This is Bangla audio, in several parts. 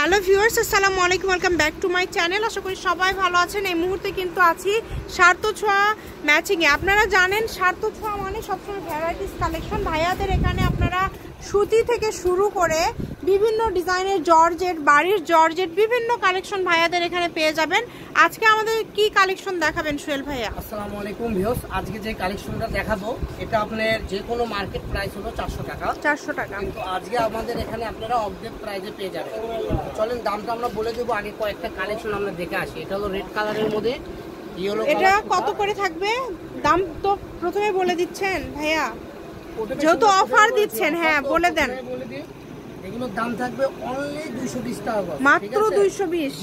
হ্যালো ভিউয়ার্স, আসসালামু আলাইকুম, welcome back to my channel. আশা করি সবাই ভালো আছেন। এই মুহূর্তে কিন্তু আছি স্বার্থ ছোঁয়া ম্যাচিংয়ে। আপনারা জানেন স্বার্থ ছোঁয়া মানে সবসময় ভ্যারাইটিস কালেকশন। ভাইয়াদের এখানে আপনারা সুতি থেকে শুরু করে বিভিন্ন ডিজাইনের জর্জেট, বাড়ির জর্জেট, বিভিন্ন কালেকশন ভাইয়াদের এখানে পেয়ে যাবেন। আজকে আমাদের কি কালেকশন দেখাবেন সোহেল ভাইয়া? আসসালামু আলাইকুম ভিউয়ার্স, আজকে যে কালেকশনটা দেখাবো এটা আপনার যে কোনো মার্কেট প্রাইস হলো 400 টাকা। 400 টাকা, কিন্তু আজকে আমাদের এখানে আপনারা অফডেট প্রাইসে পেয়ে যাবেন। চলেন দামটা আমরা বলে দেবো, আগে কয়েকটা কালেকশন আমরা দেখে আসি। এটা হলো রেড কালারের মধ্যে, এটা কত করে থাকবে? দাম তো প্রথমে বলে দিচ্ছেন ভাইয়া, যেহেতু অফার দিচ্ছেন। হ্যাঁ বলে দেন। এগুলোর দাম থাকবে অনলি 220 টাকা, মাত্র 220।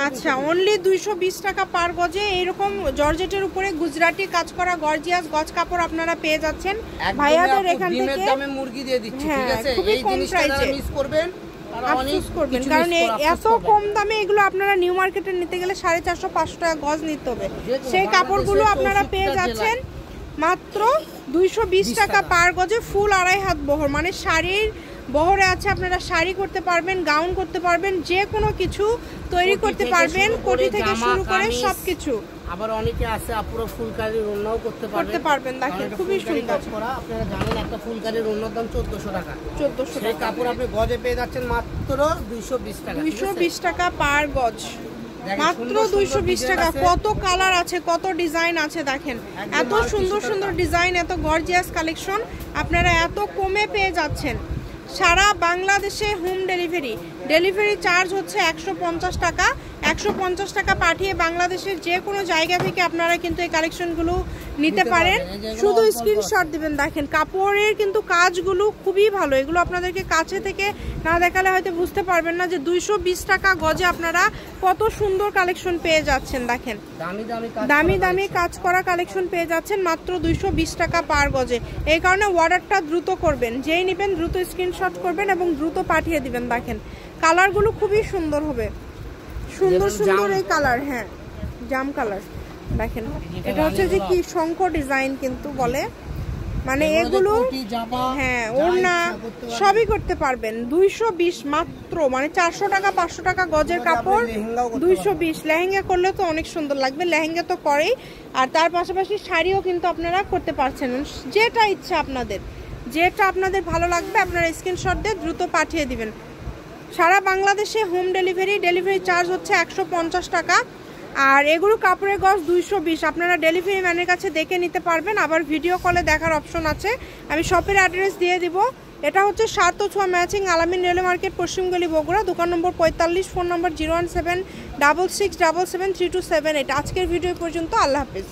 আচ্ছা, অনলি 220 টাকা পার গজে এইরকম জর্জেটের উপরে গুজরাটি কাজ করা গর্জিয়াস গজ কাপড় আপনারা পেয়ে যাচ্ছেন ভাইয়াদের এখান থেকে। দামে মুরগি দিয়ে দিচ্ছি, ঠিক আছে? এই জিনিসটা মিস করবেন, আফসোস করবেন, কারণ এত কম দামে এগুলো আপনারা নিউ মার্কেটে নিতে গেলে 450-500 টাকা গজ নিতে হবে। সেই কাপড়গুলো আপনারা পেয়ে যাচ্ছেন মাত্র 220 টাকা পার গজে। ফুল 2.5 হাত বহর, মানে শাড়ির বহরে আছে। আপনারা শাড়ি করতে পারবেন, গাউন করতে পারবেন, যে কোনো কিছু তৈরি করতে পারবেন, কোটি থেকে শুরু করে সবকিছু। আবার অনেকে আছে পুরো ফুলকারি ওড়নাও করতে পারবেন। দেখেন খুবই সুন্দর করা। আপনারা জানেন একটা ফুলকারি ওড়নার দাম 1400 টাকা। 1400 টাকা। সেই কাপড় আপনি গজে পেয়ে যাচ্ছেন মাত্র 220 টাকা। 220 টাকা পার গজ, মাত্র 220 টাকা। কত কালার আছে, কত ডিজাইন আছে দেখেন। এত সুন্দর সুন্দর ডিজাইন, এত গর্জিয়াস কালেকশন আপনারা এত কমে পেয়ে যাচ্ছেন। সারা বাংলাদেশে হোম ডেলিভারি চার্জ হচ্ছে 150 টাকা। 150 টাকা পাঠিয়ে বাংলাদেশের যে কোনো জায়গা থেকে আপনারা কিন্তু এই কালেকশনগুলো নিতে পারেন। শুধু স্ক্রিনশট দিবেন। দেখেন কাপড়ের কিন্তু কাজগুলো খুবই ভালো। এগুলো আপনাদেরকে কাছে থেকে না দেখালে হয়তো বুঝতে পারবেন না যে 220 টাকা গজে আপনারা কত সুন্দর কালেকশন পেয়ে যাচ্ছেন। দেখেন দামি দামি কাজ করা কালেকশন পেয়ে যাচ্ছেন মাত্র 220 টাকা পার গজে। এই কারণে অর্ডারটা দ্রুত করবেন, যেই নেবেন দ্রুত স্ক্রিনশট করবেন এবং দ্রুত পাঠিয়ে দিবেন। দেখেন কালারগুলো খুবই সুন্দর হবে, সুন্দর সুন্দর এই কালার। হ্যাঁ, জাম কালার। দেখেন এটা হচ্ছে যে কি শঙ্খ ডিজাইন কিন্তু বলে, মানে এগুলো হ্যাঁ ওড়না সবই করতে পারবেন। 220 মাত্র, মানে 400 টাকা 500 টাকা গজের কাপড় 220। লেহেঙ্গা করলে তো অনেক সুন্দর লাগবে, লেহেঙ্গা তো করেই। আর তার পাশাপাশি শাড়িও কিন্তু আপনারা করতে পারছেন। যেটা ইচ্ছা আপনাদের, যেটা আপনাদের ভালো লাগবে আপনারা স্ক্রিনশট দিয়ে দ্রুত পাঠিয়ে দিবেন। সারা বাংলাদেশে হোম ডেলিভারি চার্জ হচ্ছে 150 টাকা। আর এগুলো কাপড়ের গজ 220। আপনারা ডেলিভারি ম্যানের কাছে দেখে নিতে পারবেন, আবার ভিডিও কলে দেখার অপশন আছে। আমি শপের অ্যাড্রেস দিয়ে দিব। এটা হচ্ছে স্বার্থ ছোঁয়া ম্যাচিং, আলামিন রেল মার্কেট, পশ্চিমগলি, বগুড়া। দোকান নম্বর 45, ফোন নম্বর 01766773278। আজকের ভিডিও পর্যন্ত। আল্লাহ হাফেজ।